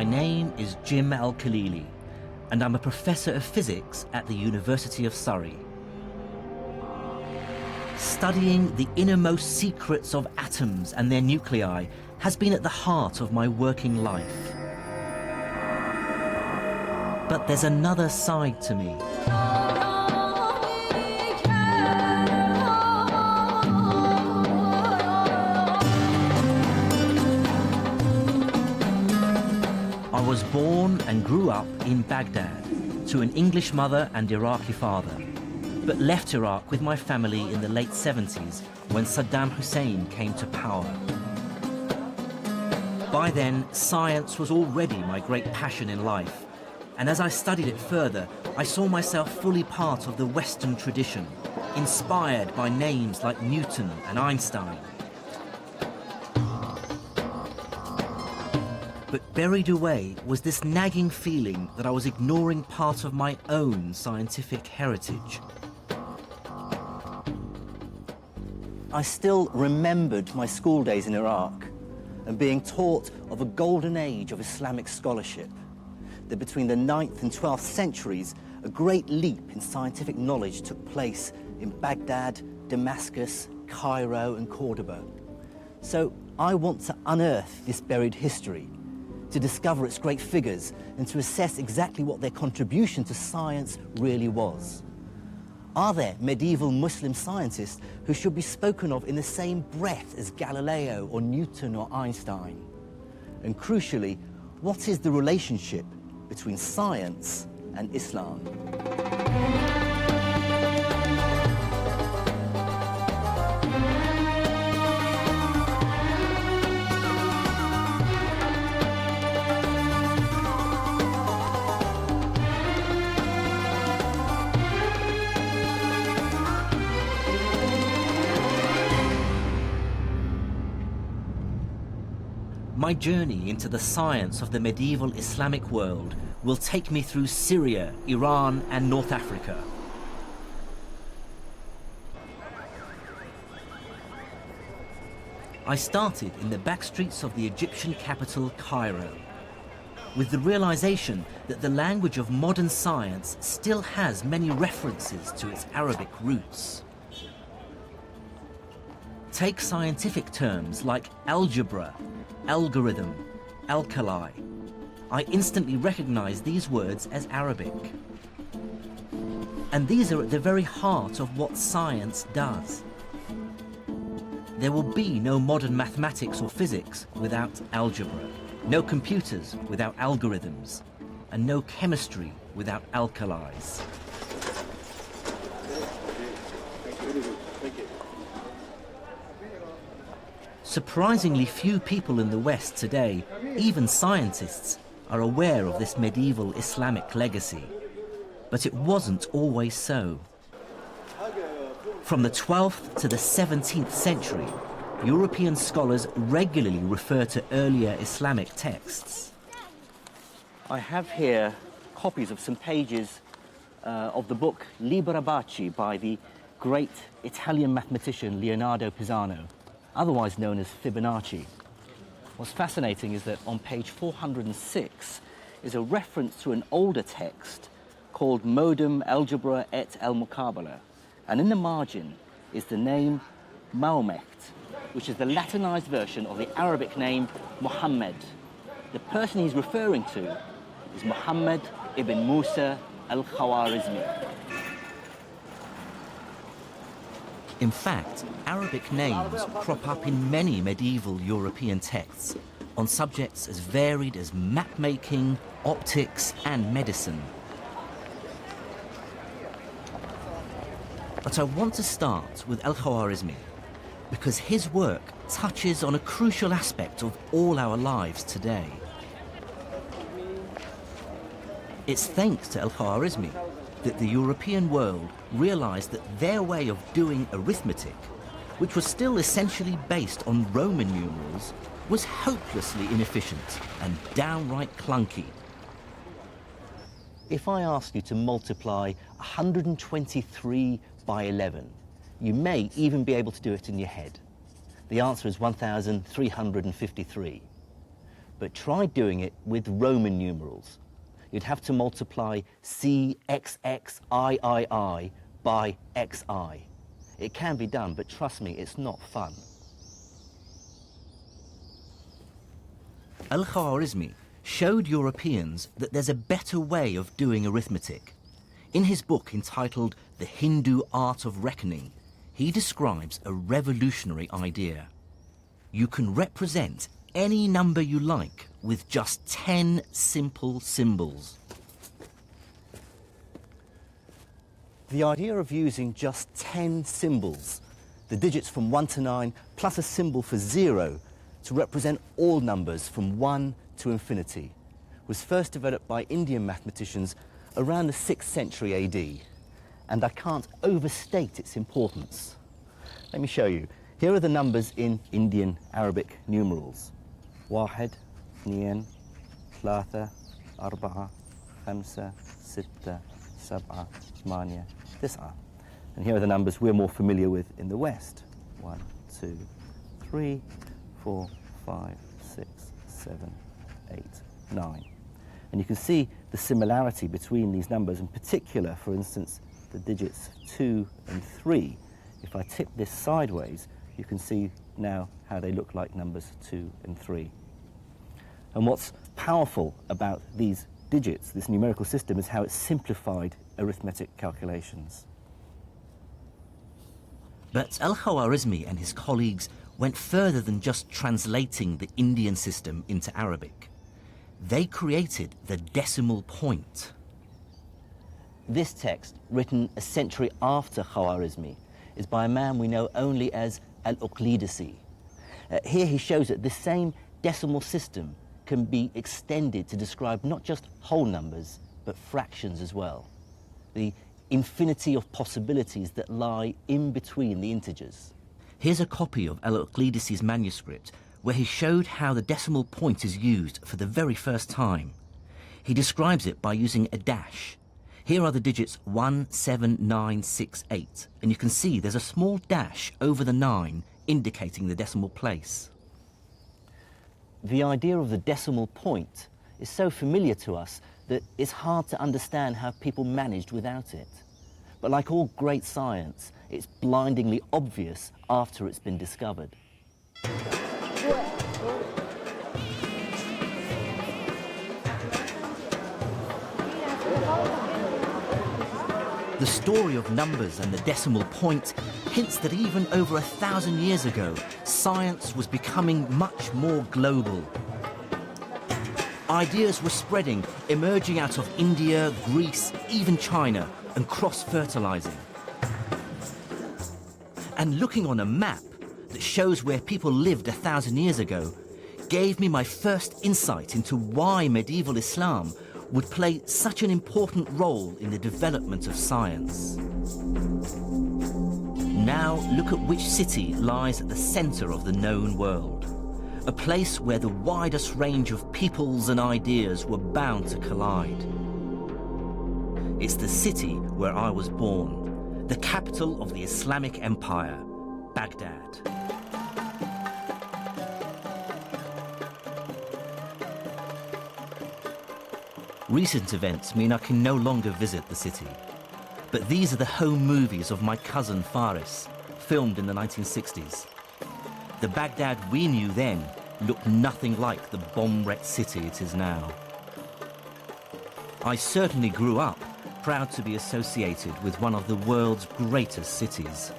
My name is Jim Al-Khalili, and I'm a professor of physics at the University of Surrey. Studying the innermost secrets of atoms and their nuclei has been at the heart of my working life. But there's another side to me. I was born and grew up in Baghdad to an English mother and Iraqi father, but left Iraq with my family in the late 70s when Saddam Hussein came to power. By then, science was already my great passion in life, and as I studied it further, I saw myself fully part of the Western tradition, inspired by names like Newton and Einstein. But buried away was this nagging feeling that I was ignoring part of my own scientific heritage. I still remembered my school days in Iraq and being taught of a golden age of Islamic scholarship, that between the 9th and 12th centuries, a great leap in scientific knowledge took place in Baghdad, Damascus, Cairo, and Cordoba. So I want to unearth this buried history, to discover its great figures and to assess exactly what their contribution to science really was. Are there medieval Muslim scientists who should be spoken of in the same breath as Galileo or Newton or Einstein? And crucially, what is the relationship between science and Islam? My journey into the science of the medieval Islamic world will take me through Syria, Iran, and North Africa. I started in the backstreets of the Egyptian capital, Cairo, with the realization that the language of modern science still has many references to its Arabic roots. Take scientific terms like algebra, algorithm, alkali. I instantly recognize these words as Arabic. And these are at the very heart of what science does. There will be no modern mathematics or physics without algebra, no computers without algorithms, and no chemistry without alkalis. Surprisingly few people in the West today, even scientists, are aware of this medieval Islamic legacy. But it wasn't always so. From the 12th to the 17th century, European scholars regularly refer to earlier Islamic texts. I have here copies of some pages of the book Liber Abaci by the great Italian mathematician Leonardo Pisano, otherwise known as Fibonacci. What's fascinating is that on page 406 is a reference to an older text called Modum Algebra et el Muqabala, and in the margin is the name Mahomet, which is the Latinized version of the Arabic name Muhammad. The person he's referring to is Muhammad ibn Musa al-Khwarizmi. In fact, Arabic names crop up in many medieval European texts on subjects as varied as map-making, optics, and medicine. But I want to start with al-Khwarizmi because his work touches on a crucial aspect of all our lives today. It's thanks to al-Khwarizmi that the European world realized that their way of doing arithmetic, which was still essentially based on Roman numerals, was hopelessly inefficient and downright clunky. If I ask you to multiply 123 by 11, you may even be able to do it in your head. The answer is 1,353. but try doing it with Roman numerals. You'd have to multiply CXXIII by XI. It can be done, but trust me, it's not fun. Al-Khwarizmi showed Europeans that there's a better way of doing arithmetic. In his book entitled The Hindu Art of Reckoning, he describes a revolutionary idea. You can represent any number you like with just 10 simple symbols. The idea of using just 10 symbols, the digits from 1 to 9, plus a symbol for 0, to represent all numbers from 1 to infinity, was first developed by Indian mathematicians around the 6th century AD, and I can't overstate its importance. Let me show you. Here are the numbers in Indian Arabic numerals. 1, 2, 3, 4, 5, 6, 7, 8, 9. And here are the numbers we're more familiar with in the West. 1, 2, 3, 4, 5, 6, 7, 8, 9. And you can see the similarity between these numbers, in particular, for instance, the digits 2 and 3. If I tip this sideways, you can see now how they look like numbers 2 and 3. And what's powerful about these digits, this numerical system, is how it's simplified arithmetic calculations. But Al-Khwarizmi and his colleagues went further than just translating the Indian system into Arabic. They created the decimal point. This text, written a century after Khwarizmi, is by a man we know only as al-Uqlidisi. Here he shows that this same decimal system can be extended to describe not just whole numbers, but fractions as well. The infinity of possibilities that lie in between the integers. Here's a copy of al-Uqlidisi's manuscript where he showed how the decimal point is used for the very first time. He describes it by using a dash. Here are the digits 1, 7, 9, 6, 8, and you can see there's a small dash over the 9 indicating the decimal place. The idea of the decimal point is so familiar to us that it's hard to understand how people managed without it. But like all great science, it's blindingly obvious after it's been discovered. The story of numbers and the decimal point hints that even over 1,000 years ago, science was becoming much more global. Ideas were spreading, emerging out of India, Greece, even China, and cross-fertilizing. And looking on a map that shows where people lived 1,000 years ago gave me my first insight into why medieval Islam would play such an important role in the development of science. Now look at which city lies at the center of the known world, a place where the widest range of peoples and ideas were bound to collide. It's the city where I was born, the capital of the Islamic Empire, Baghdad. Recent events mean I can no longer visit the city. But these are the home movies of my cousin Faris, filmed in the 1960s. The Baghdad we knew then looked nothing like the bomb-wrecked city it is now. I certainly grew up proud to be associated with one of the world's greatest cities.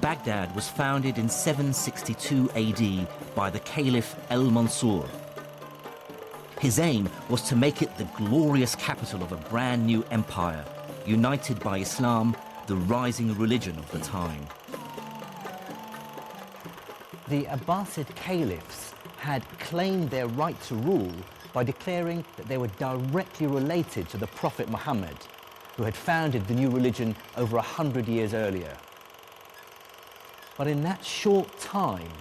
Baghdad was founded in 762 AD by the Caliph al-Mansur. His aim was to make it the glorious capital of a brand new empire, united by Islam, the rising religion of the time. The Abbasid caliphs had claimed their right to rule by declaring that they were directly related to the Prophet Muhammad, who had founded the new religion over 100 years earlier. But in that short time,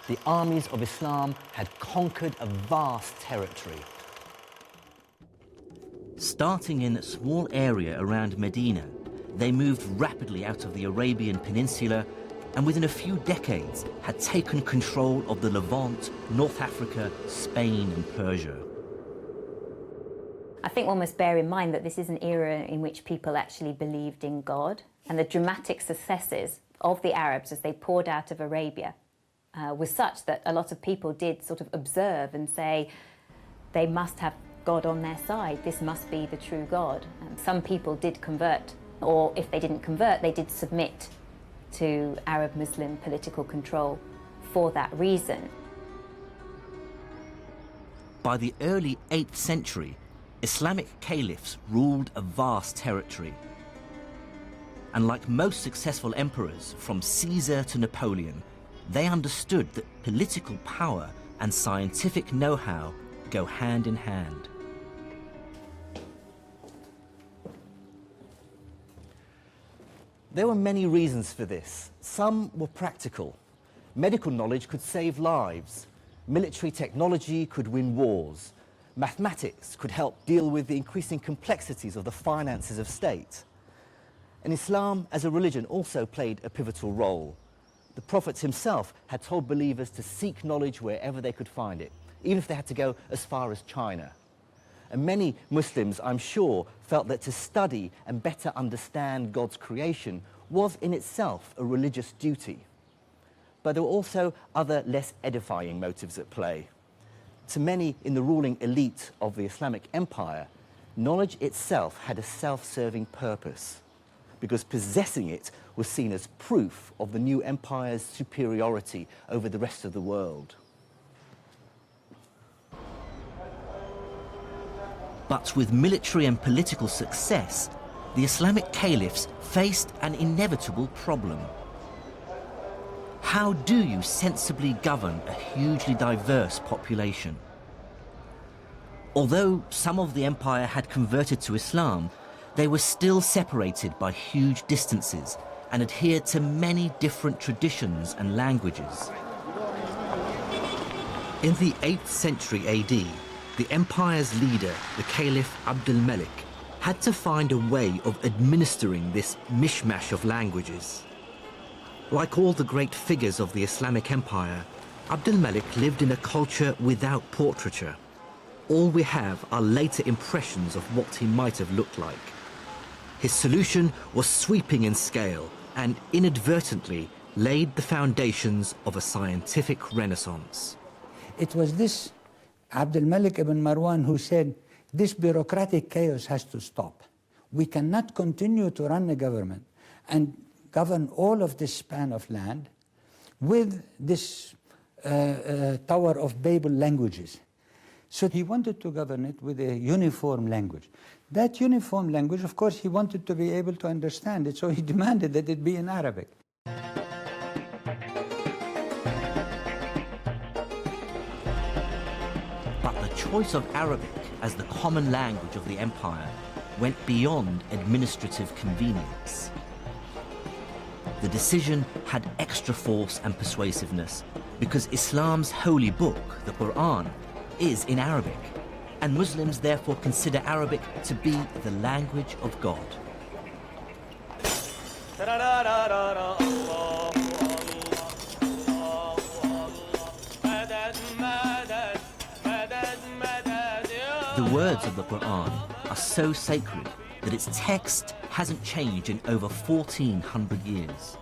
the armies of Islam had conquered a vast territory. Starting in a small area around Medina, they moved rapidly out of the Arabian Peninsula and within a few decades had taken control of the Levant, North Africa, Spain and Persia. I think one must bear in mind that this is an era in which people actually believed in God, and the dramatic successes of the Arabs as they poured out of Arabia was such that a lot of people did sort of observe and say they must have God on their side, this must be the true God. And some people did convert, or if they didn't convert, they did submit to Arab-Muslim political control for that reason. By the early 8th century, Islamic caliphs ruled a vast territory. And like most successful emperors, from Caesar to Napoleon, they understood that political power and scientific know-how go hand in hand. There were many reasons for this. Some were practical. Medical knowledge could save lives. Military technology could win wars. Mathematics could help deal with the increasing complexities of the finances of state. And Islam as a religion also played a pivotal role. The Prophet himself had told believers to seek knowledge wherever they could find it, even if they had to go as far as China. And many Muslims, I'm sure, felt that to study and better understand God's creation was in itself a religious duty. But there were also other less edifying motives at play. To many in the ruling elite of the Islamic Empire, knowledge itself had a self-serving purpose, because possessing it was seen as proof of the new empire's superiority over the rest of the world. But with military and political success, the Islamic caliphs faced an inevitable problem. How do you sensibly govern a hugely diverse population? Although some of the empire had converted to Islam, they were still separated by huge distances and adhered to many different traditions and languages. In the 8th century AD, the empire's leader, the Caliph Abd al-Malik, had to find a way of administering this mishmash of languages. Like all the great figures of the Islamic Empire, Abd al-Malik lived in a culture without portraiture. All we have are later impressions of what he might have looked like. His solution was sweeping in scale and inadvertently laid the foundations of a scientific renaissance. It was this Abd al-Malik ibn Marwan who said, this bureaucratic chaos has to stop. We cannot continue to run a government and govern all of this span of land with this Tower of Babel languages. So he wanted to govern it with a uniform language. That uniform language, of course, he wanted to be able to understand it, so he demanded that it be in Arabic. But the choice of Arabic as the common language of the empire went beyond administrative convenience. The decision had extra force and persuasiveness because Islam's holy book, the Quran, is in Arabic, and Muslims therefore consider Arabic to be the language of God. The words of the Quran are so sacred that its text hasn't changed in over 1,400 years.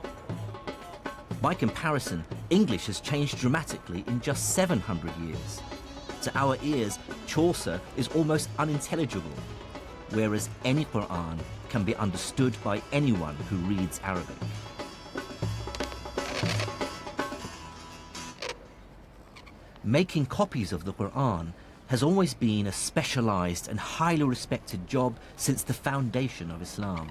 By comparison, English has changed dramatically in just 700 years. To our ears, Chaucer is almost unintelligible, whereas any Quran can be understood by anyone who reads Arabic. Making copies of the Quran has always been a specialized and highly respected job since the foundation of Islam.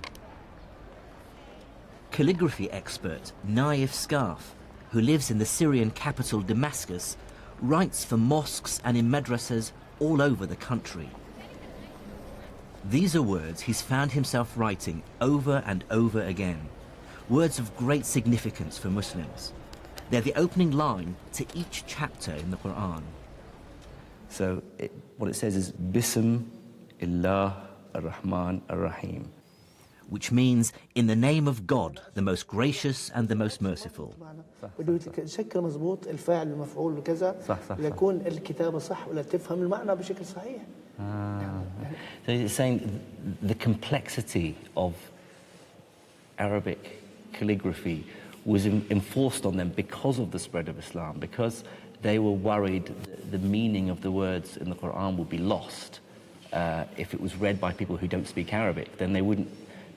Calligraphy expert Naif Scarf, who lives in the Syrian capital Damascus, writes for mosques and in madrasas all over the country. These are words he's found himself writing over and over again, words of great significance for Muslims. They're the opening line to each chapter in the Quran. So what it says is, Bism illah ar-Rahman ar-Rahim. which means in the name of God, the most gracious and the most merciful. بده يشكل مضبوط الفاعل المفعول وكذا ليكون الكتابة صح ولا تفهم المعنى بشكل صحيح. So it's saying the complexity of Arabic calligraphy was enforced on them because of the spread of Islam, because they were worried that the meaning of the words in the Quran would be lost if it was read by people who don't speak Arabic. Then they wouldn't,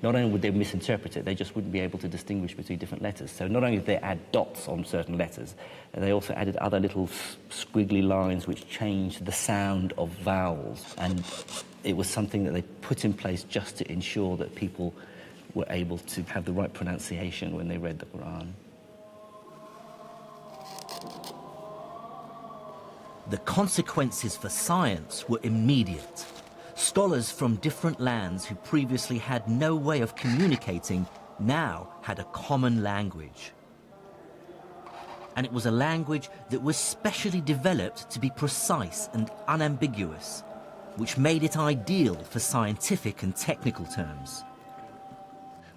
not only would they misinterpret it, they just wouldn't be able to distinguish between different letters. So not only did they add dots on certain letters, they also added other little squiggly lines which changed the sound of vowels. And it was something that they put in place just to ensure that people were able to have the right pronunciation when they read the Quran. The consequences for science were immediate. Scholars from different lands who previously had no way of communicating now had a common language. And it was a language that was specially developed to be precise and unambiguous, which made it ideal for scientific and technical terms.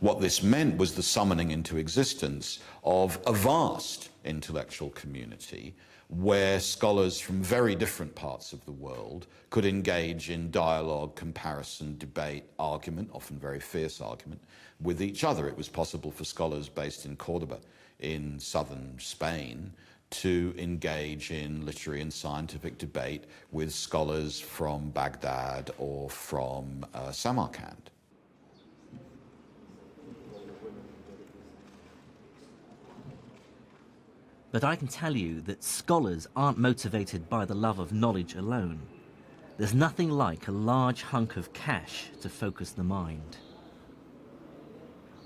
What this meant was the summoning into existence of a vast intellectual community where scholars from very different parts of the world could engage in dialogue, comparison, debate, argument, often very fierce argument, with each other. It was possible for scholars based in Cordoba in southern Spain to engage in literary and scientific debate with scholars from Baghdad or from Samarkand. But I can tell you that scholars aren't motivated by the love of knowledge alone. There's nothing like a large hunk of cash to focus the mind.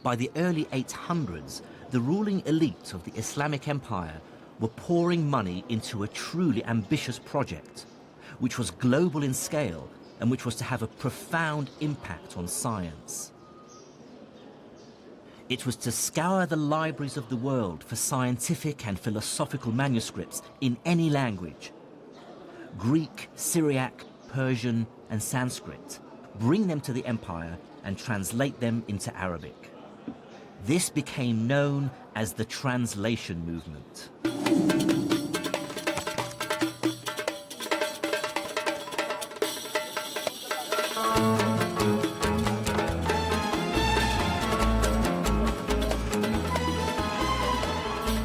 By the early 800s, the ruling elite of the Islamic Empire were pouring money into a truly ambitious project, which was global in scale and which was to have a profound impact on science. It was to scour the libraries of the world for scientific and philosophical manuscripts in any language. Greek, Syriac, Persian and Sanskrit, bring them to the empire and translate them into Arabic. This became known as the translation movement.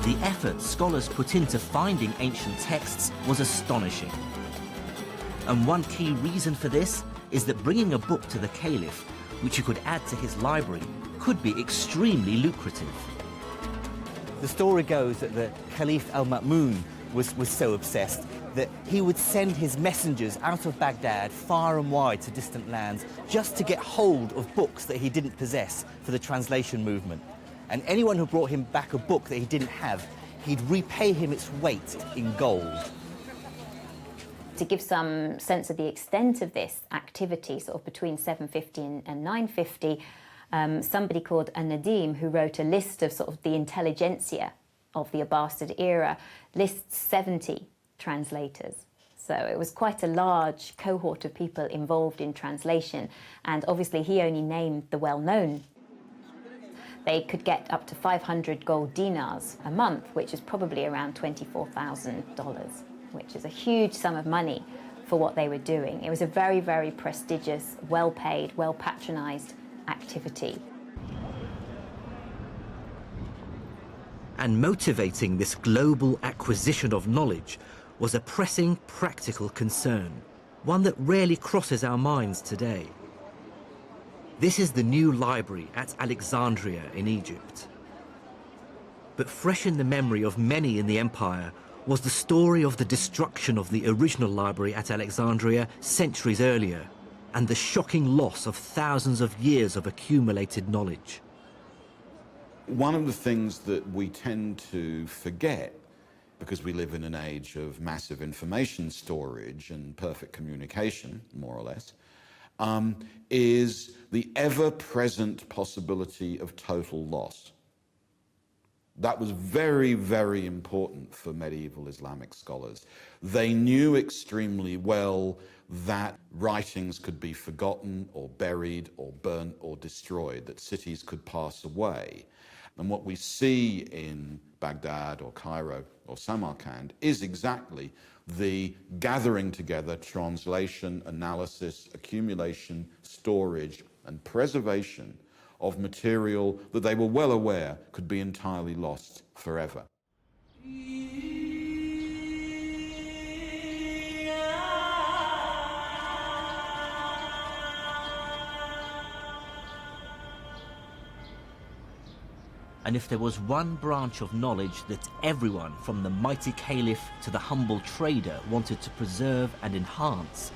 The effort scholars put into finding ancient texts was astonishing. And one key reason for this is that bringing a book to the caliph, which he could add to his library, could be extremely lucrative. The story goes that the Caliph al-Ma'mun was so obsessed that he would send his messengers out of Baghdad far and wide to distant lands just to get hold of books that he didn't possess for the translation movement. And anyone who brought him back a book that he didn't have, he'd repay him its weight in gold. To give some sense of the extent of this activity, sort of between 750 and 950, somebody called An-Nadim, who wrote a list of sort of the intelligentsia of the Abbasid era, lists 70 translators. So it was quite a large cohort of people involved in translation, and obviously he only named the well-known. They could get up to 500 gold dinars a month, which is probably around $24,000, which is a huge sum of money for what they were doing. It was a very, very prestigious, well-paid, well-patronised activity. And motivating this global acquisition of knowledge was a pressing practical concern, one that rarely crosses our minds today. This is the new library at Alexandria in Egypt. But fresh in the memory of many in the empire was the story of the destruction of the original library at Alexandria centuries earlier, and the shocking loss of thousands of years of accumulated knowledge. One of the things that we tend to forget, because we live in an age of massive information storage and perfect communication, more or less, is the ever-present possibility of total loss. That was very, very important for medieval Islamic scholars. They knew extremely well that writings could be forgotten or buried or burnt or destroyed, that cities could pass away. And what we see in Baghdad or Cairo or Samarkand is exactly the gathering together, translation, analysis, accumulation, storage, and preservation of material that they were well aware could be entirely lost forever. And if there was one branch of knowledge that everyone, from the mighty caliph to the humble trader, wanted to preserve and enhance,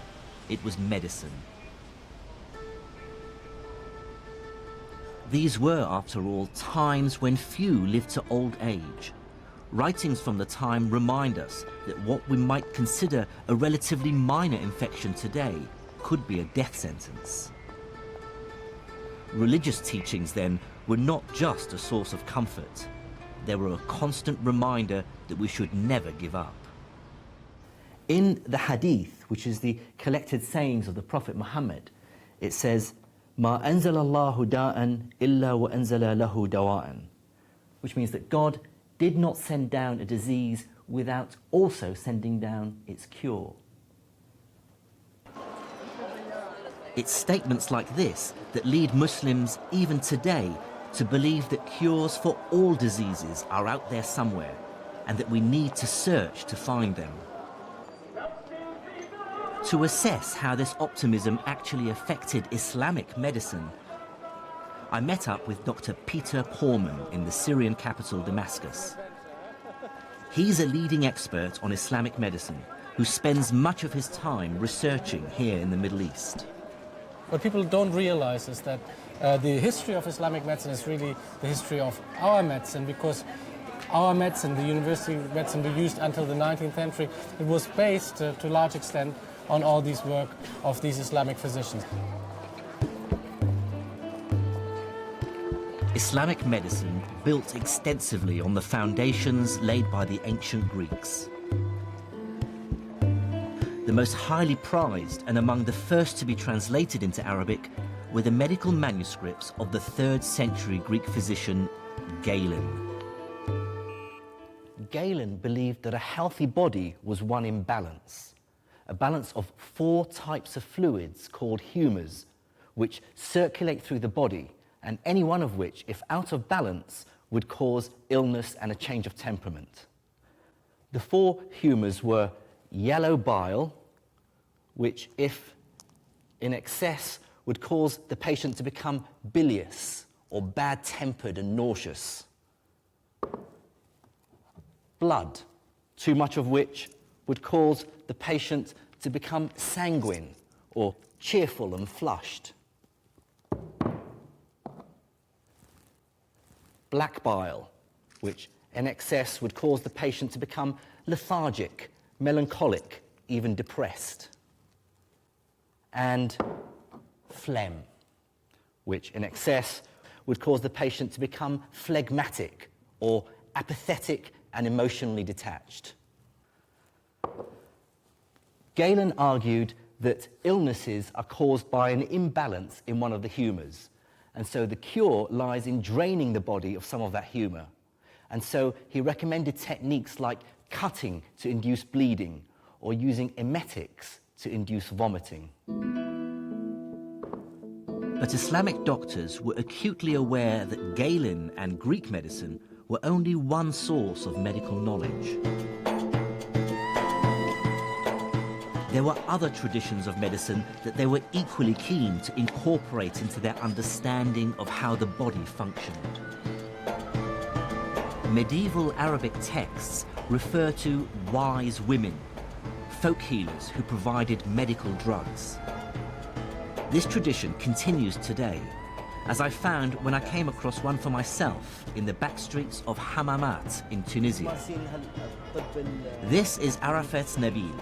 it was medicine. These were, after all, times when few lived to old age. Writings from the time remind us that what we might consider a relatively minor infection today could be a death sentence. Religious teachings, then, were not just a source of comfort. They were a constant reminder that we should never give up. In the Hadith, which is the collected sayings of the Prophet Muhammad, it says, "Ma anzala Allahu da'an illa wa anzala lahu dawa'an," which means that God did not send down a disease without also sending down its cure. It's statements like this that lead Muslims, even today, to believe that cures for all diseases are out there somewhere, and that we need to search to find them. To assess how this optimism actually affected Islamic medicine, I met up with Dr. Peter Porman in the Syrian capital, Damascus. He's a leading expert on Islamic medicine who spends much of his time researching here in the Middle East. What people don't realize is that the history of Islamic medicine is really the history of our medicine, because our medicine, the university medicine we used until the 19th century, it was based to a large extent on all this work of these Islamic physicians. Islamic medicine built extensively on the foundations laid by the ancient Greeks. The most highly prized and among the first to be translated into Arabic were the medical manuscripts of the 3rd century Greek physician Galen. Galen believed that a healthy body was one in balance, a balance of 4 types of fluids called humours, which circulate through the body, and any one of which, if out of balance, would cause illness and a change of temperament. The 4 humours were yellow bile, which, if in excess, would cause the patient to become bilious or bad-tempered and nauseous. Blood, too much of which would cause the patient to become sanguine or cheerful and flushed. Black bile, which in excess would cause the patient to become lethargic, melancholic, even depressed. And phlegm, which in excess would cause the patient to become phlegmatic or apathetic and emotionally detached. Galen argued that illnesses are caused by an imbalance in one of the humours, and so the cure lies in draining the body of some of that humour. And so he recommended techniques like cutting to induce bleeding or using emetics to induce vomiting. But Islamic doctors were acutely aware that Galen and Greek medicine were only one source of medical knowledge. There were other traditions of medicine that they were equally keen to incorporate into their understanding of how the body functioned. Medieval Arabic texts refer to wise women, folk healers who provided medical drugs. This tradition continues today, as I found when I came across one for myself in the back streets of Hammamat in Tunisia. This is Arafat Nabil.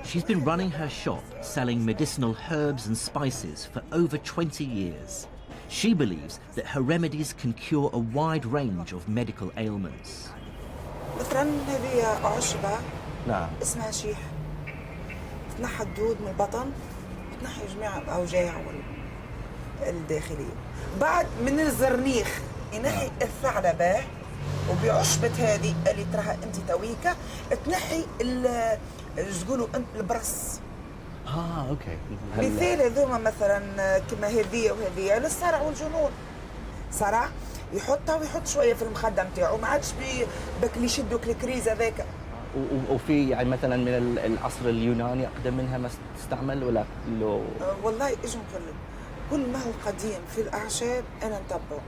She's been running her shop selling medicinal herbs and spices for over 20 years. She believes that her remedies can cure a wide range of medical ailments. مثلا هذه عشبة نعم. اسمها شيح بتنحى الدود من البطن، بتنحي جميع الأوجاع الداخلية. بعد من الزرنيخ ينحي الثعلبة، وبعشبة هذه اللي تراها انت تويكا تنحي تقولوا البرص. اوكي. مثال هذوما مثلا كما هذية وهذية للصرع والجنون. صرع يحطها ويحط شويه في المخده نتاعو، ما عادش بك اللي يشدوك الكريز هذاك. وفي يعني مثلا من العصر اليوناني اقدم منها ما تستعمل ولا لو؟ والله ايش نقول لك، كل ما هو قديم في الاعشاب انا نتبعه.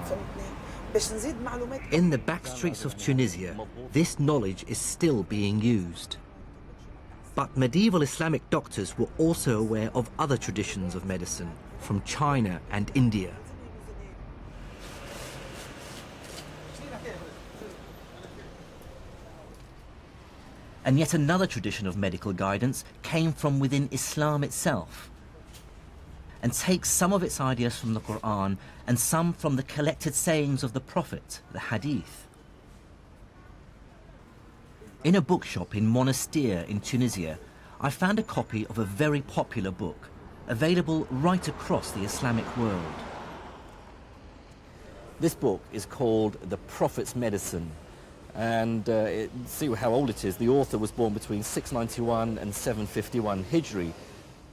فهمتني؟ باش نزيد معلومات. In the back streets of Tunisia, this knowledge is still being used. But medieval Islamic doctors were also aware of other traditions of medicine from China and India. And yet another tradition of medical guidance came from within Islam itself, and takes some of its ideas from the Quran and some from the collected sayings of the Prophet, the Hadith. In a bookshop in Monastir in Tunisia, I found a copy of a very popular book, available right across the Islamic world. This book is called The Prophet's Medicine, and see how old it is. The author was born between 691 and 751 Hijri,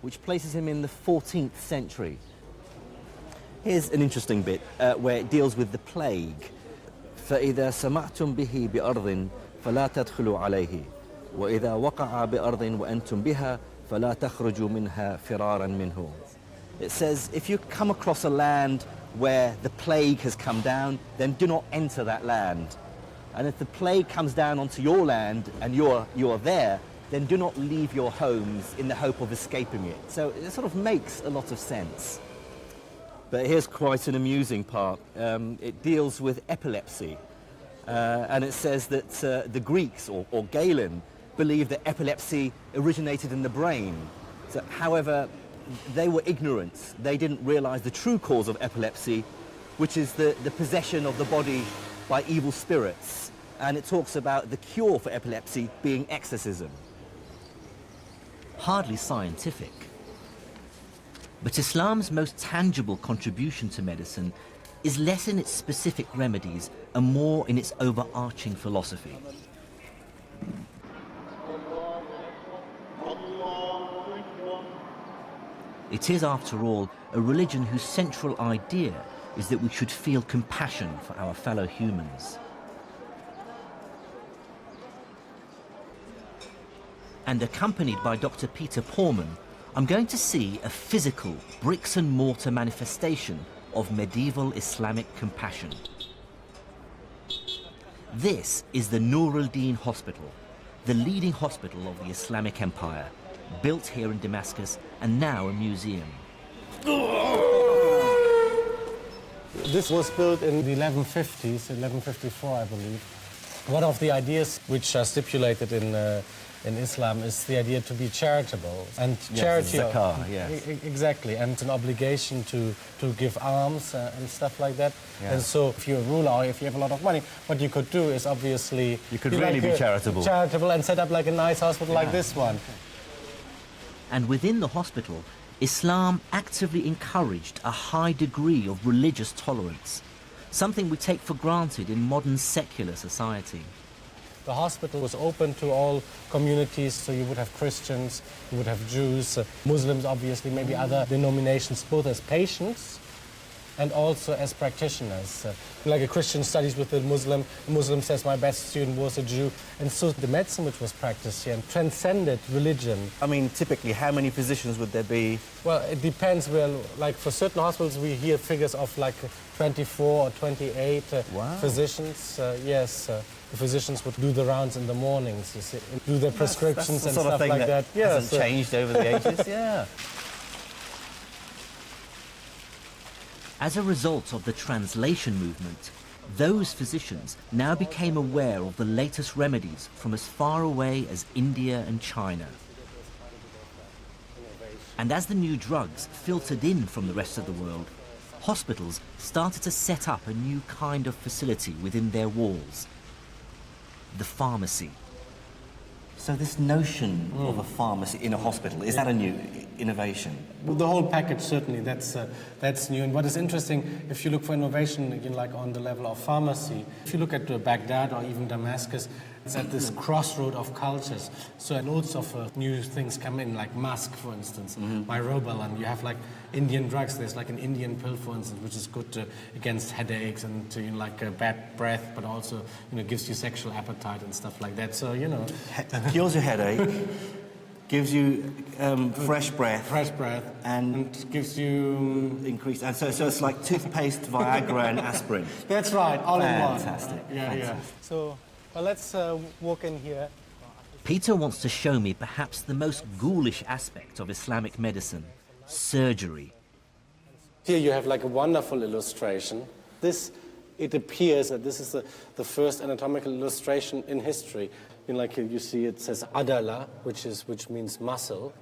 which places him in the 14th century. Here's an interesting bit where it deals with the plague. فإذا سمعتم به بأرض فلا تدخلوا عليه وإذا وقع بأرض وأنتم بها فلا تخرجوا منها فرارا منه. It says if you come across a land where the plague has come down, then do not enter that land. And if the plague comes down onto your land and you're there, then do not leave your homes in the hope of escaping it. So it sort of makes a lot of sense. But here's quite an amusing part. It deals with epilepsy. And it says that the Greeks, or Galen, believed that epilepsy originated in the brain. So, however, they were ignorant. They didn't realize the true cause of epilepsy, which is the possession of the body by evil spirits. And it talks about the cure for epilepsy being exorcism. Hardly scientific. But Islam's most tangible contribution to medicine is less in its specific remedies and more in its overarching philosophy. It is, after all, a religion whose central idea is that we should feel compassion for our fellow humans. And accompanied by Dr. Peter Porman, I'm going to see a physical, bricks and mortar manifestation of medieval Islamic compassion. This is the Nur al-Din Hospital, the leading hospital of the Islamic Empire, built here in Damascus and now a museum. This was built in the 1150s, 1154, I believe. One of the ideas which are stipulated in Islam is the idea to be charitable, and charity, zakah, yes. Exactly, and an obligation to give alms and stuff like that. And so, if you're a ruler or if you have a lot of money, what you could do is obviously you could really be charitable and set up like a nice hospital like this one. And within the hospital, Islam actively encouraged a high degree of religious tolerance, something we take for granted in modern secular society. The hospital was open to all communities, so you would have Christians, you would have Jews, Muslims obviously, maybe other denominations, both as patients and also as practitioners. Like a Christian studies with a Muslim says my best student was a Jew, and so the medicine which was practiced here transcended religion. I mean, typically, how many physicians would there be? Well, it depends. Well, like for certain hospitals, we hear figures of like 24 or 28 physicians. Yes. The physicians would do the rounds in the mornings, you see, do their prescriptions that's the and sort stuff of thing like that. Hasn't changed over the ages, yeah. As a result of the translation movement, those physicians now became aware of the latest remedies from as far away as India and China. And as the new drugs filtered in from the rest of the world, hospitals started to set up a new kind of facility within their walls, the pharmacy. So this notion of a pharmacy in a hospital, is that a new innovation? The whole package, certainly, that's new. And what is interesting, if you look for innovation, again, like on the level of pharmacy, if you look at Baghdad or even Damascus, it's at this crossroad of cultures. So loads of new things come in, like musk, for instance, myrobalan. You have like Indian drugs. There's like an Indian pill, for instance, which is good against headaches and bad breath, but also gives you sexual appetite and stuff like that. So Cures your headache, gives you fresh breath. Fresh breath. And gives you... increased... And so it's like toothpaste, Viagra and aspirin. That's right, all in one. Fantastic. Yeah. So, well, let's walk in here. Peter wants to show me perhaps the most ghoulish aspect of Islamic medicine, surgery. Here you have like a wonderful illustration. It appears that this is the first anatomical illustration in history. Like you see, it says adala, which means muscle,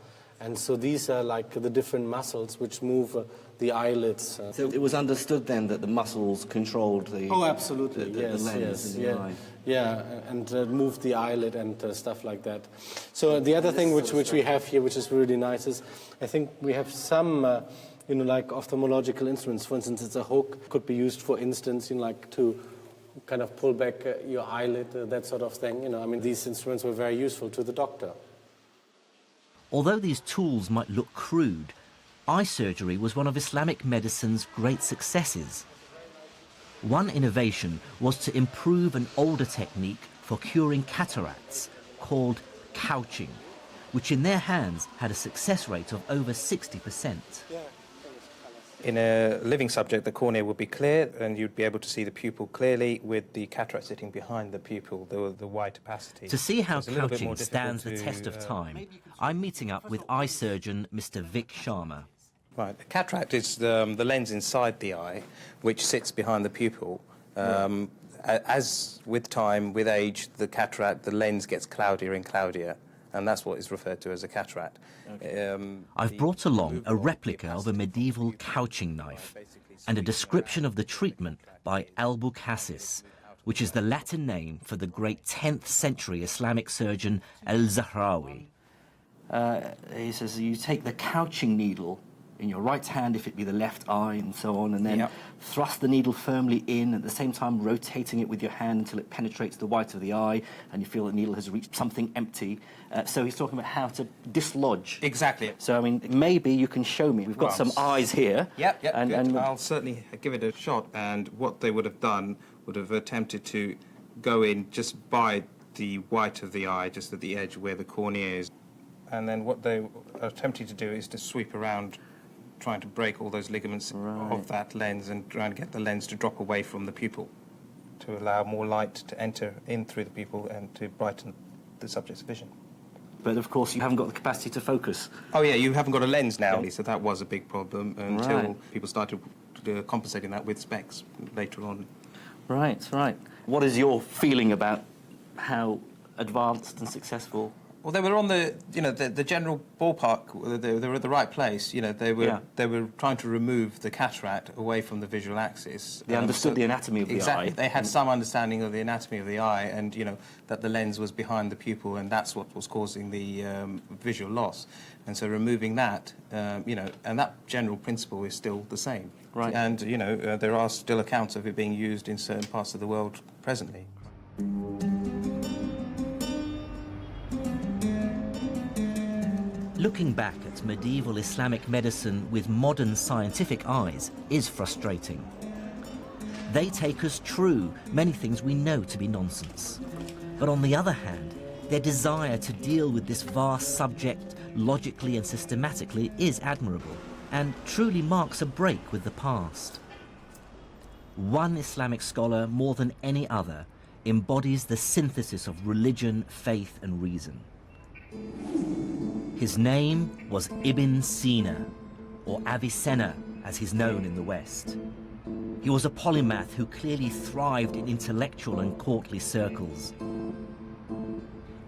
and so these are like the different muscles which move the eyelids. So it was understood then that the muscles controlled the... Oh, absolutely. The lens in the eye. Yeah, and moved the eyelid and stuff like that. So the other thing which we have here, which is really nice, is I think we have some. Like ophthalmological instruments. For instance, it's a hook, could be used, for instance, like to kind of pull back your eyelid, that sort of thing. I mean, these instruments were very useful to the doctor. Although these tools might look crude, eye surgery was one of Islamic medicine's great successes. One innovation was to improve an older technique for curing cataracts called couching, which in their hands had a success rate of over 60%. In a living subject, the cornea would be clear and you'd be able to see the pupil clearly with the cataract sitting behind the pupil, the wide opacity. To see how couching stands the test of time, I'm meeting up with eye surgeon Mr. Vic Sharma. Right, the cataract is the lens inside the eye, which sits behind the pupil. As with time, with age, the lens gets cloudier and cloudier, and that's what is referred to as a cataract. Okay. I've brought along a replica of a medieval couching knife and a description of the treatment by Al-Bukhasis, which is the Latin name for the great 10th century Islamic surgeon Al-Zahrawi. He says you take the couching needle in your right hand if it be the left eye and so on, and then thrust the needle firmly in, at the same time rotating it with your hand until it penetrates the white of the eye and you feel the needle has reached something empty. So he's talking about how to dislodge. Exactly. So, I mean, maybe you can show me. We've got some eyes here. Yep, and I'll certainly give it a shot. And what they would have done would have attempted to go in just by the white of the eye, just at the edge where the cornea is. And then what they are attempting to do is to sweep around, trying to break all those ligaments of that lens and trying to get the lens to drop away from the pupil to allow more light to enter in through the pupil and to brighten the subject's vision. But, of course, you haven't got the capacity to focus. Oh, yeah, you haven't got a lens now, so that was a big problem until people started compensating that with specs later on. Right. What is your feeling about how advanced and successful? Well, they were on the general ballpark. They were at the right place. They were trying to remove the cataract away from the visual axis. They understood the anatomy of the eye. Exactly. They had some understanding of the anatomy of the eye, and that the lens was behind the pupil, and that's what was causing the visual loss. And so removing that, and that general principle is still the same. Right. And there are still accounts of it being used in certain parts of the world presently. Looking back at medieval Islamic medicine with modern scientific eyes is frustrating. They take as true many things we know to be nonsense. But on the other hand, their desire to deal with this vast subject logically and systematically is admirable and truly marks a break with the past. One Islamic scholar, more than any other, embodies the synthesis of religion, faith and reason. His name was Ibn Sina, or Avicenna, as he's known in the West. He was a polymath who clearly thrived in intellectual and courtly circles.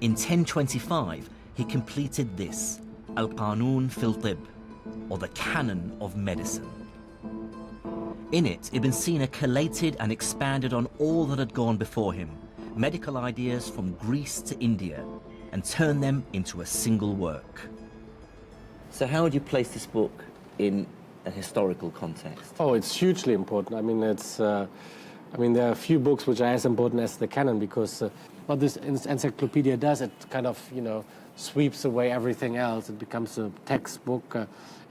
In 1025, he completed this, Al-Qanun fil Tib, or the Canon of Medicine. In it, Ibn Sina collated and expanded on all that had gone before him, medical ideas from Greece to India, and turn them into a single work. So how would you place this book in a historical context? Oh, it's hugely important. I mean, there are a few books which are as important as the canon, because what this encyclopedia does, it kind of, sweeps away everything else. It becomes a textbook.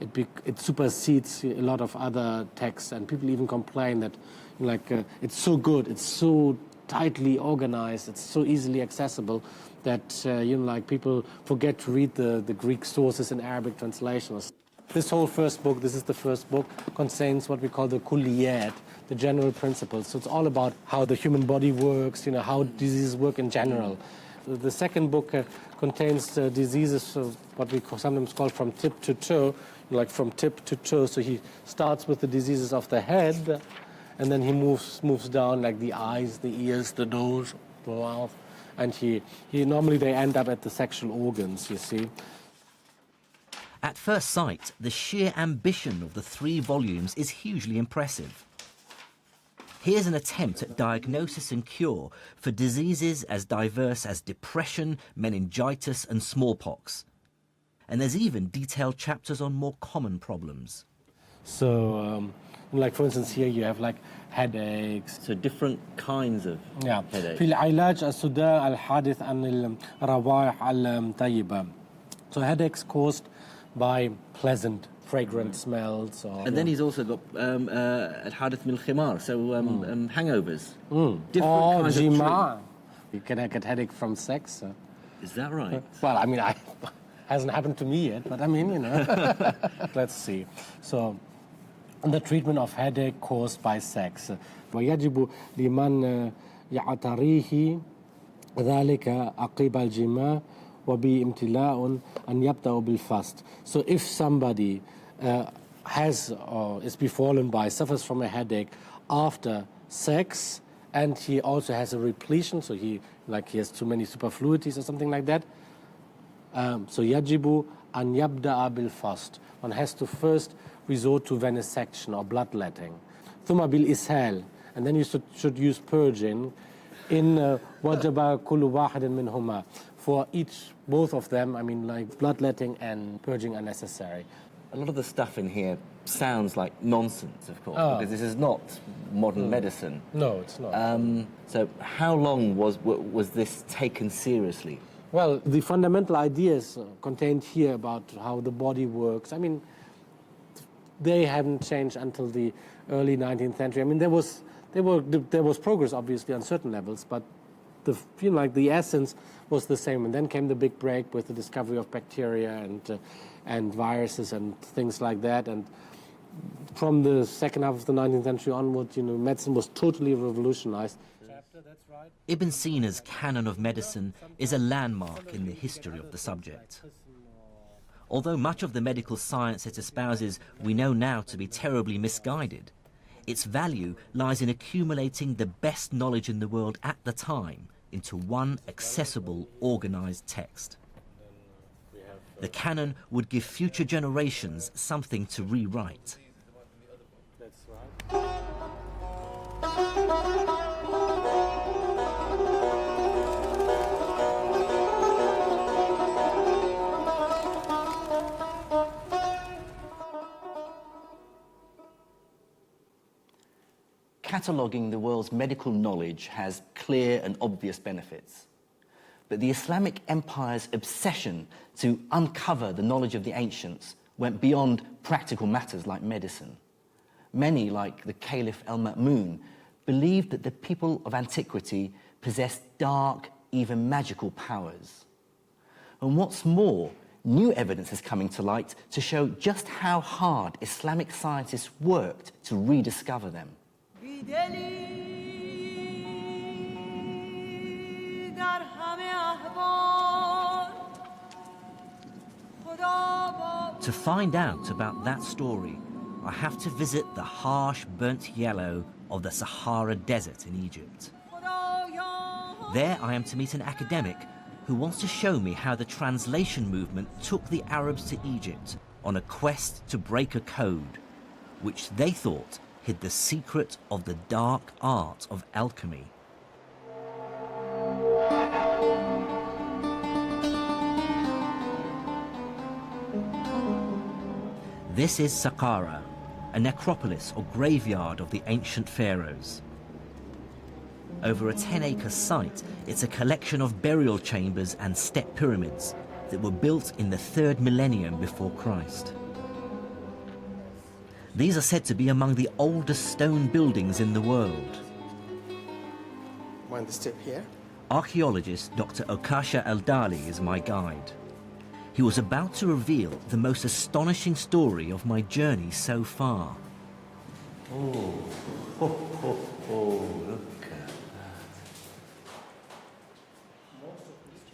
It supersedes a lot of other texts, and people even complain that, it's so good, it's so tightly organized, it's so easily accessible that people forget to read the Greek sources and Arabic translations. This whole first book, this is the first book, contains what we call the kulliyat, the general principles. So it's all about how the human body works, how diseases work in general. The second book contains diseases of what we sometimes call from tip to toe, like from tip to toe. So he starts with the diseases of the head, and then he moves down, like the eyes, the ears, the nose, the mouth, and he normally they end up at the sexual organs, you see. At first sight, the sheer ambition of the 3 volumes is hugely impressive. Here's an attempt at diagnosis and cure for diseases as diverse as depression, meningitis and smallpox. And there's even detailed chapters on more common problems. So, for instance, here you have headaches. So different kinds of headaches. في العلاج الصداع الحادث عن الروائح الطيبة. So headaches caused by pleasant, fragrant smells. And then he's also got الحادث من الخمار, so hangovers. Different kinds of treatment. You can get headache from sex. Is that right? Well, hasn't happened to me yet, but let's see. So, the treatment of headache caused by sex. ويجب لمن يعتريه ذلك عقب الجماع وبامتلاء أن يبدأ بالفast. So if somebody has or is befallen by, suffers from a headache after sex, and he also has a repletion, so he has too many superfluities or something like that, so يجب أن يبدأ بالفast. One has to first resort to venesection or bloodletting. ثم بالإسهال, and then you should use purging. In وجب كل واحد منهما. For both of them, bloodletting and purging are necessary. A lot of the stuff in here sounds like nonsense, of course, because this is not modern medicine. No, it's not. So how long was this taken seriously? Well, the fundamental ideas contained here about how the body works, they haven't changed until the early 19th century. There was progress, obviously, on certain levels, but the essence was the same. And then came the big break with the discovery of bacteria and viruses and things like that. And from the second half of the 19th century onward, medicine was totally revolutionized. Ibn Sina's canon of medicine is a landmark in the history of the subject. Although much of the medical science it espouses we know now to be terribly misguided, its value lies in accumulating the best knowledge in the world at the time into one accessible, organized text. The canon would give future generations something to rewrite. Cataloguing the world's medical knowledge has clear and obvious benefits. But the Islamic Empire's obsession to uncover the knowledge of the ancients went beyond practical matters like medicine. Many, like the Caliph al-Ma'mun, believed that the people of antiquity possessed dark, even magical powers. And what's more, new evidence is coming to light to show just how hard Islamic scientists worked to rediscover them. To find out about that story, I have to visit the harsh, burnt yellow of the Sahara Desert in Egypt. There I am to meet an academic who wants to show me how the translation movement took the Arabs to Egypt on a quest to break a code, which they thought hid the secret of the dark art of alchemy. This is Saqqara, a necropolis or graveyard of the ancient pharaohs. Over a 10-acre site, it's a collection of burial chambers and step pyramids that were built in the 3rd millennium before Christ. These are said to be among the oldest stone buildings in the world. Mind the step here? Archaeologist Dr. Okasha Al-Dali is my guide. He was about to reveal the most astonishing story of my journey so far. Oh, look at that.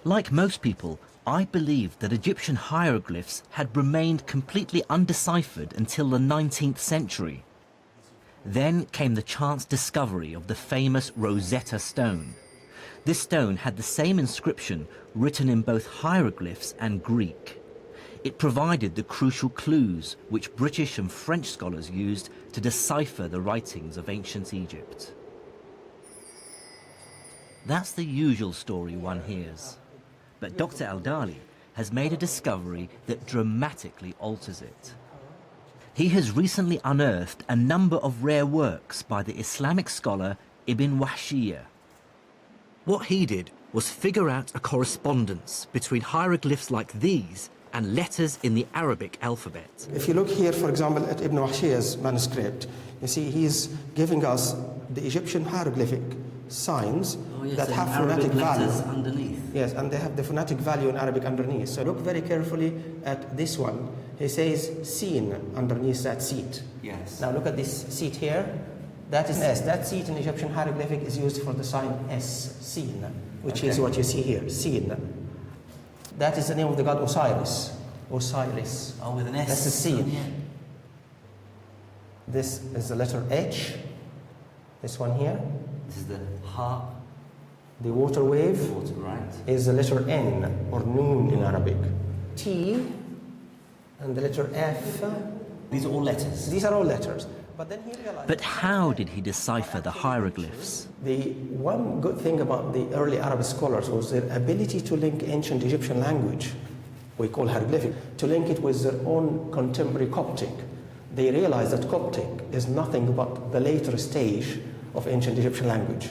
Like most people, I believed that Egyptian hieroglyphs had remained completely undeciphered until the 19th century. Then came the chance discovery of the famous Rosetta Stone. This stone had the same inscription written in both hieroglyphs and Greek. It provided the crucial clues which British and French scholars used to decipher the writings of ancient Egypt. That's the usual story one hears. But Dr. Al-Dali has made a discovery that dramatically alters it. He has recently unearthed a number of rare works by the Islamic scholar Ibn Wahshiyya. What he did was figure out a correspondence between hieroglyphs like these and letters in the Arabic alphabet. If you look here, for example, at Ibn Wahshiyya's manuscript, you see he's giving us the Egyptian hieroglyphic signs that have phonetic value underneath. Yes, and they have the phonetic value in Arabic underneath. So look very carefully at this one. He says "seen" underneath that seat. Yes. Now look at this seat here. That is S. That seat in Egyptian hieroglyphic is used for the sign S, seen, which is what you see here, seen. That is the name of the god Osiris. Osiris. Oh, with an S. That's the seen. This is the letter H. This one here. This is the heart. The water wave Right. is the letter N, or noon in Arabic. T and the letter F. These are all letters. These are all letters. But then he realized... But how did he decipher the hieroglyphs? The one good thing about the early Arab scholars was their ability to link ancient Egyptian language, we call hieroglyphic, to link it with their own contemporary Coptic. They realized that Coptic is nothing but the later stage of ancient Egyptian language.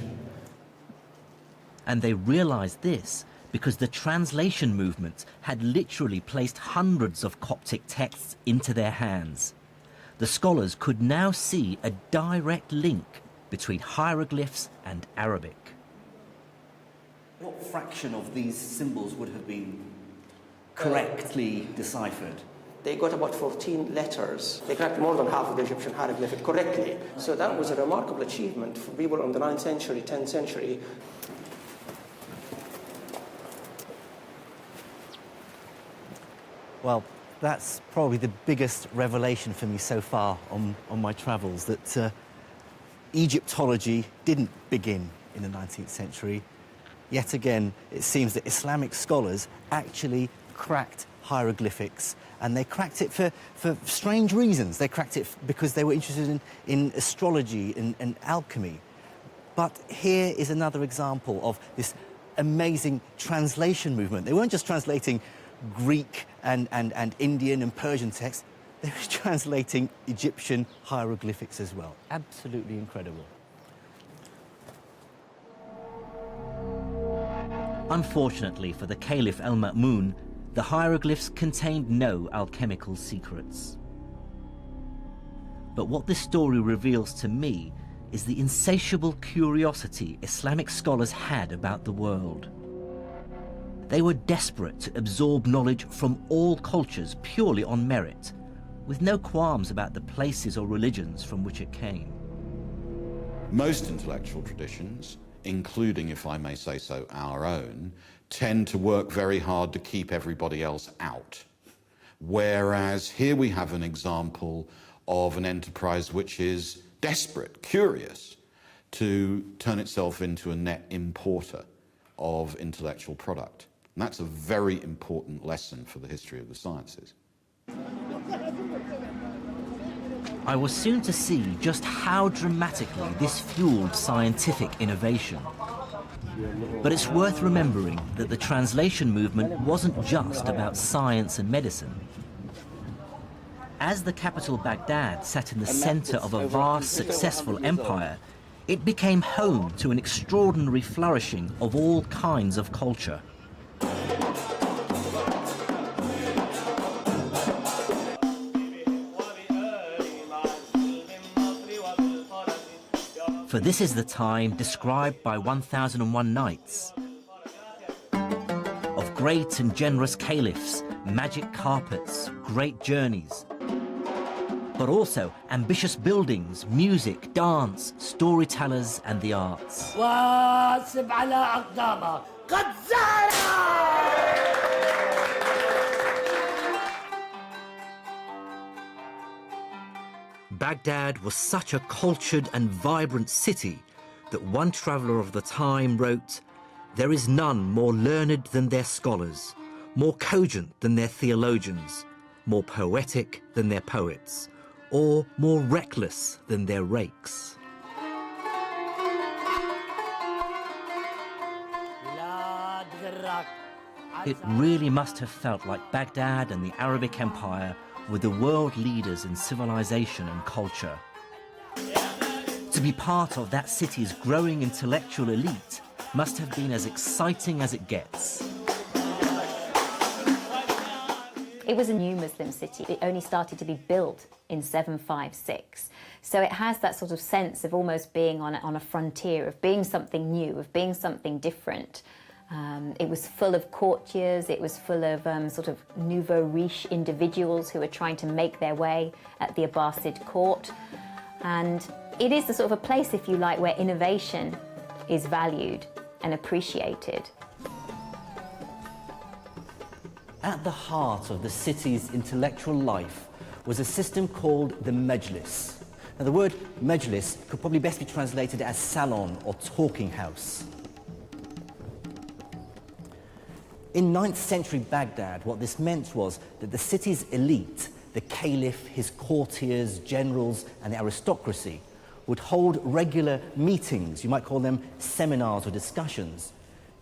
And they realized this because the translation movement had literally placed hundreds of Coptic texts into their hands. The scholars could now see a direct link between hieroglyphs and Arabic. What fraction of these symbols would have been correctly deciphered? They got about 14 letters. They cracked more than half of the Egyptian hieroglyphic correctly. So that was a remarkable achievement for people in the 9th century, 10th century. Well, that's probably the biggest revelation for me so far on my travels, that Egyptology didn't begin in the 19th century. Yet again, it seems that Islamic scholars actually cracked hieroglyphics, and they cracked it for strange reasons. They cracked it because they were interested in astrology and alchemy. But here is another example of this amazing translation movement. They weren't just translating Greek and Indian and Persian texts, they were translating Egyptian hieroglyphics as well. Absolutely incredible. Unfortunately for the Caliph al-Ma'mun, the hieroglyphs contained no alchemical secrets. But what this story reveals to me is the insatiable curiosity Islamic scholars had about the world. They were desperate to absorb knowledge from all cultures purely on merit, with no qualms about the places or religions from which it came. Most intellectual traditions, including, if I may say so, our own, tend to work very hard to keep everybody else out. Whereas here we have an example of an enterprise which is desperate, curious, to turn itself into a net importer of intellectual product. And that's a very important lesson for the history of the sciences. I was soon to see just how dramatically this fueled scientific innovation. But it's worth remembering that the translation movement wasn't just about science and medicine. As the capital Baghdad sat in the center of a vast, successful empire, it became home to an extraordinary flourishing of all kinds of culture. For this is the time described by 1001 Nights, of great and generous caliphs, magic carpets, great journeys, but also ambitious buildings, music, dance, storytellers and the arts. Baghdad was such a cultured and vibrant city that one traveller of the time wrote, "There is none more learned than their scholars, more cogent than their theologians, more poetic than their poets, or more reckless than their rakes." It really must have felt like Baghdad and the Arabic Empire were the world leaders in civilization and culture. To be part of that city's growing intellectual elite must have been as exciting as it gets. It was a new Muslim city. It only started to be built in 756. So it has that sort of sense of almost being on a frontier, of being something new, of being something different. It was full of courtiers, it was full of sort of nouveau riche individuals who were trying to make their way at the Abbasid court. And it is the sort of a place, if you like, where innovation is valued and appreciated. At the heart of the city's intellectual life was a system called the Majlis. Now, the word Majlis could probably best be translated as salon or talking house. In 9th century Baghdad, what this meant was that the city's elite, the caliph, his courtiers, generals, and the aristocracy, would hold regular meetings, you might call them seminars or discussions,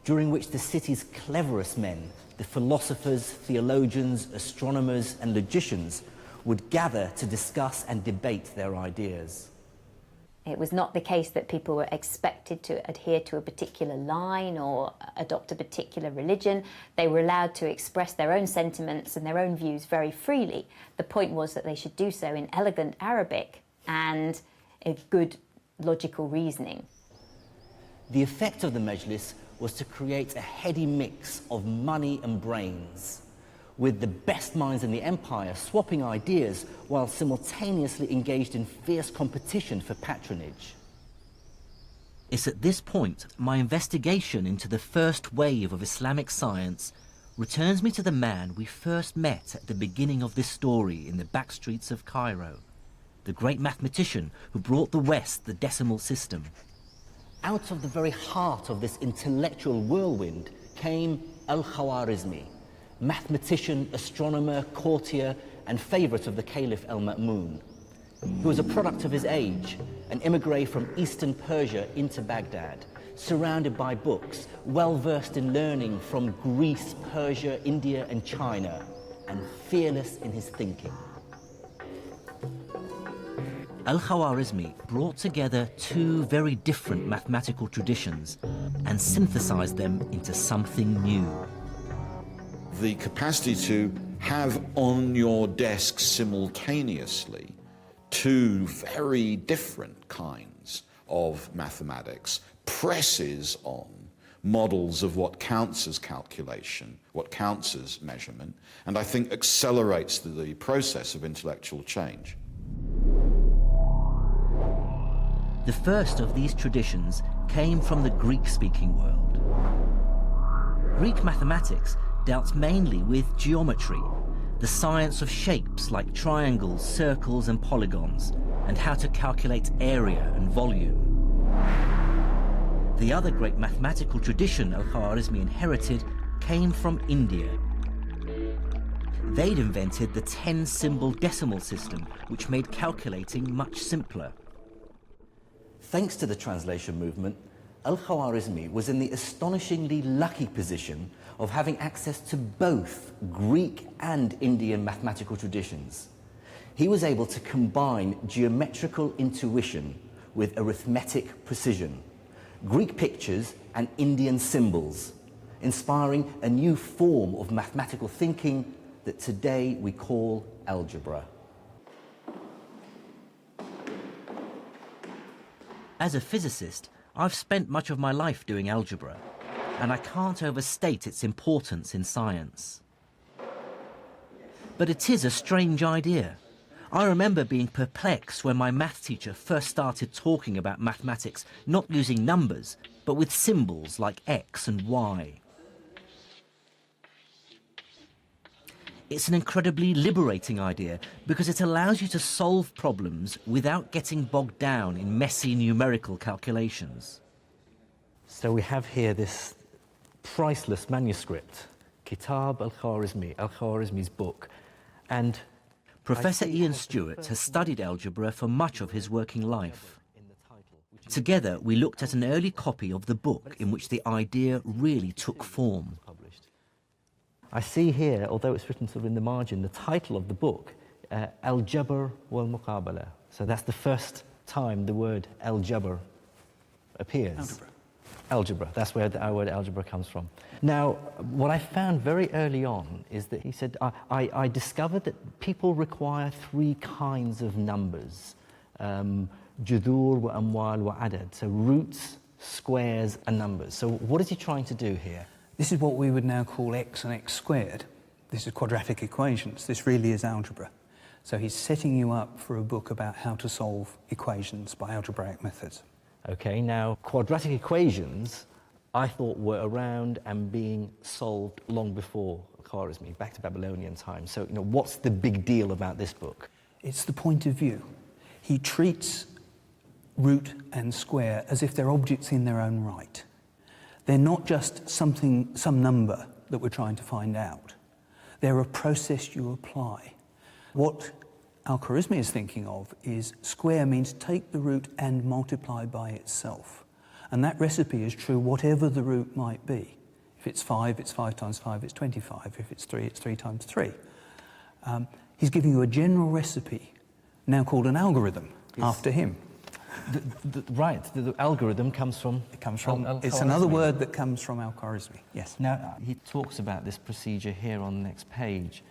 during which the city's cleverest men, the philosophers, theologians, astronomers, and logicians, would gather to discuss and debate their ideas. It was not the case that people were expected to adhere to a particular line or adopt a particular religion. They were allowed to express their own sentiments and their own views very freely. The point was that they should do so in elegant Arabic and a good logical reasoning. The effect of the Majlis was to create a heady mix of money and brains, with the best minds in the empire swapping ideas while simultaneously engaged in fierce competition for patronage. It's at this point my investigation into the first wave of Islamic science returns me to the man we first met at the beginning of this story in the back streets of Cairo, the great mathematician who brought the West the decimal system. Out of the very heart of this intellectual whirlwind came Al-Khwarizmi, mathematician, astronomer, courtier, and favourite of the Caliph al-Ma'mun, who was a product of his age, an immigré from eastern Persia into Baghdad, surrounded by books, well-versed in learning from Greece, Persia, India, and China, and fearless in his thinking. Al-Khwarizmi brought together two very different mathematical traditions and synthesized them into something new. The capacity to have on your desk simultaneously two very different kinds of mathematics presses on models of what counts as calculation, what counts as measurement, and I think accelerates the process of intellectual change. The first of these traditions came from the Greek-speaking world. Greek mathematics dealt mainly with geometry, the science of shapes like triangles, circles, and polygons, and how to calculate area and volume. The other great mathematical tradition Al-Khwarizmi inherited came from India. They'd invented the 10-symbol decimal system, which made calculating much simpler. Thanks to the translation movement, Al-Khwarizmi was in the astonishingly lucky position of having access to both Greek and Indian mathematical traditions. He was able to combine geometrical intuition with arithmetic precision, Greek pictures and Indian symbols, inspiring a new form of mathematical thinking that today we call algebra. As a physicist, I've spent much of my life doing algebra, and I can't overstate its importance in science. But it is a strange idea. I remember being perplexed when my math teacher first started talking about mathematics not using numbers, but with symbols like X and Y. It's an incredibly liberating idea because it allows you to solve problems without getting bogged down in messy numerical calculations. So we have here this priceless manuscript, Kitab al-Khwarizmi's book, and Professor Ian Stewart has studied algebra for much of his working life. Together, we looked at an early copy of the book in which the idea really took form. I see here, although it's written sort of in the margin, the title of the book, Al-Jabr wal-Muqabala. So that's the first time the word Al-Jabr appears. Algebra. Algebra, that's where our word algebra comes from. Now, what I found very early on is that he said, I discovered that people require three kinds of numbers, judur wa amwal wa adad, so roots, squares and numbers. So what is he trying to do here? This is what we would now call x and x squared. This is quadratic equations. This really is algebra. So he's setting you up for a book about how to solve equations by algebraic methods. Okay, now quadratic equations I thought were around and being solved long before Khwarizmi, back to Babylonian times. So, what's the big deal about this book? It's the point of view. He treats root and square as if they're objects in their own right. They're not just some number that we're trying to find out. They're a process you apply. What Al-Khwarizmi is thinking of is square means take the root and multiply by itself. And that recipe is true whatever the root might be. If it's 5, it's 5 times 5, it's 25. If it's 3, it's 3 times 3. He's giving you a general recipe, now called an algorithm, after him. The algorithm comes from... It comes from... It's another word that comes from Al-Khwarizmi, yes. Now, he talks about this procedure here on the next page.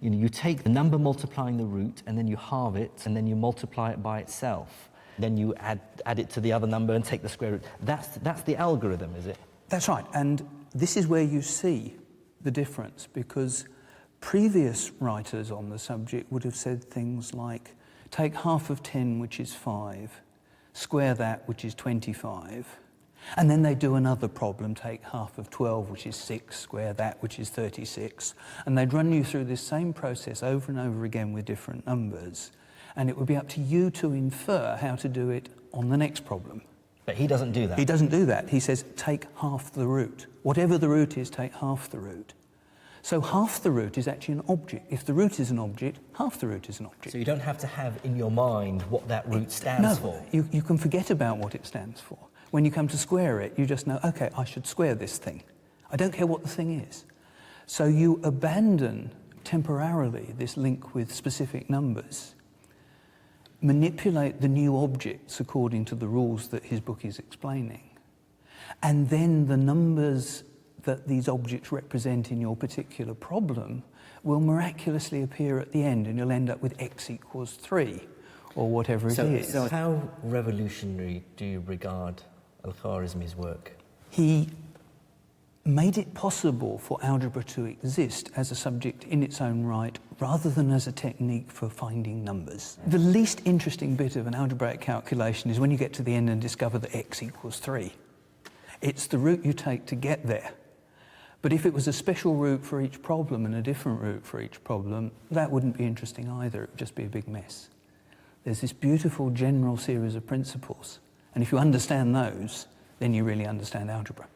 You take the number multiplying the root, and then you halve it, and then you multiply it by itself. Then you add it to the other number and take the square root. That's the algorithm, is it? That's right, and this is where you see the difference, because previous writers on the subject would have said things like, take half of 10, which is 5, square that, which is 25, and then they do another problem, take half of 12, which is 6, square that, which is 36, and they'd run you through this same process over and over again with different numbers, and it would be up to you to infer how to do it on the next problem. But he doesn't do that. He doesn't do that. He says, take half the root. Whatever the root is, take half the root. So half the root is actually an object. If the root is an object, half the root is an object. So you don't have to have in your mind what that root stands for. You can forget about what it stands for. When you come to square it, you just know, okay, I should square this thing. I don't care what the thing is. So you abandon temporarily this link with specific numbers, manipulate the new objects according to the rules that his book is explaining, and then the numbers that these objects represent in your particular problem will miraculously appear at the end, and you'll end up with x equals 3, or whatever it is. So how revolutionary do you regard Al-Khwarizmi's work? He made it possible for algebra to exist as a subject in its own right, rather than as a technique for finding numbers. The least interesting bit of an algebraic calculation is when you get to the end and discover that x equals 3. It's the route you take to get there. But if it was a special route for each problem and a different route for each problem, that wouldn't be interesting either. It would just be a big mess. There's this beautiful general series of principles, and if you understand those, then you really understand algebra.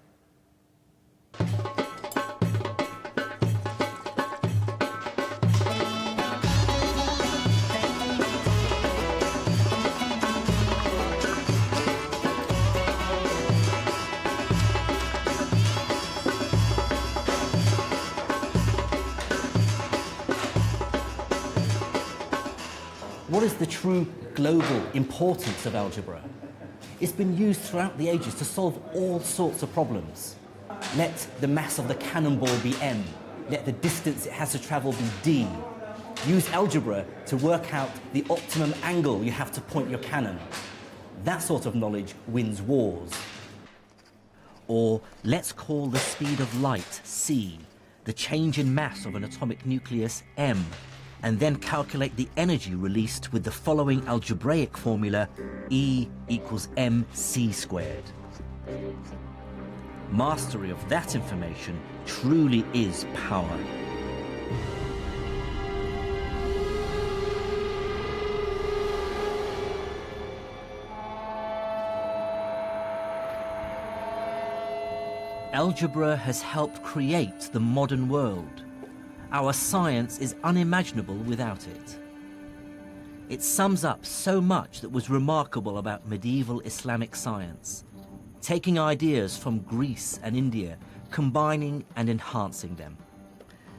what is the true global importance of algebra? It's been used throughout the ages to solve all sorts of problems. Let the mass of the cannonball be m. Let the distance it has to travel be d. Use algebra to work out the optimum angle you have to point your cannon. That sort of knowledge wins wars. Or let's call the speed of light c, the change in mass of an atomic nucleus m, and then calculate the energy released with the following algebraic formula: E equals mc squared. Mastery of that information truly is power. Algebra has helped create the modern world. Our science is unimaginable without it. It sums up so much that was remarkable about medieval Islamic science, taking ideas from Greece and India, combining and enhancing them.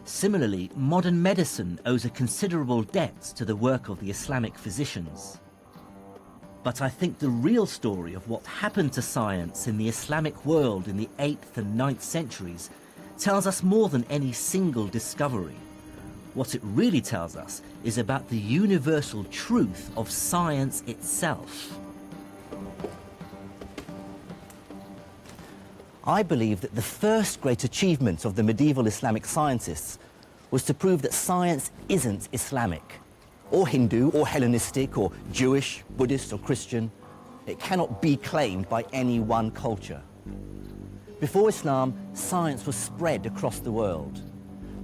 Similarly, modern medicine owes a considerable debt to the work of the Islamic physicians. But I think the real story of what happened to science in the Islamic world in the 8th and 9th centuries tells us more than any single discovery. What it really tells us is about the universal truth of science itself. I believe that the first great achievement of the medieval Islamic scientists was to prove that science isn't Islamic, or Hindu, or Hellenistic, or Jewish, Buddhist, or Christian. It cannot be claimed by any one culture. Before Islam, science was spread across the world.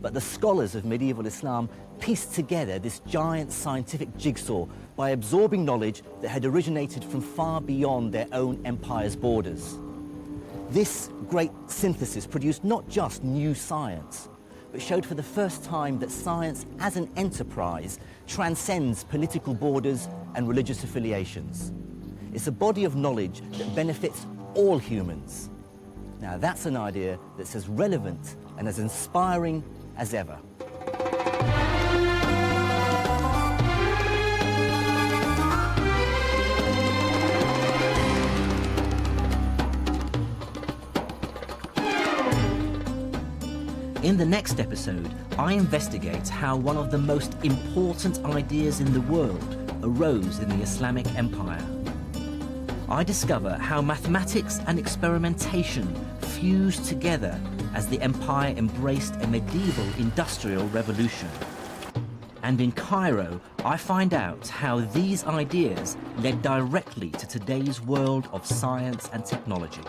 But the scholars of medieval Islam pieced together this giant scientific jigsaw by absorbing knowledge that had originated from far beyond their own empire's borders. This great synthesis produced not just new science, but showed for the first time that science as an enterprise transcends political borders and religious affiliations. It's a body of knowledge that benefits all humans. Now that's an idea that's as relevant and as inspiring as ever. In the next episode, I investigate how one of the most important ideas in the world arose in the Islamic Empire. I discover how mathematics and experimentation fused together as the empire embraced a medieval industrial revolution. And in Cairo, I find out how these ideas led directly to today's world of science and technology.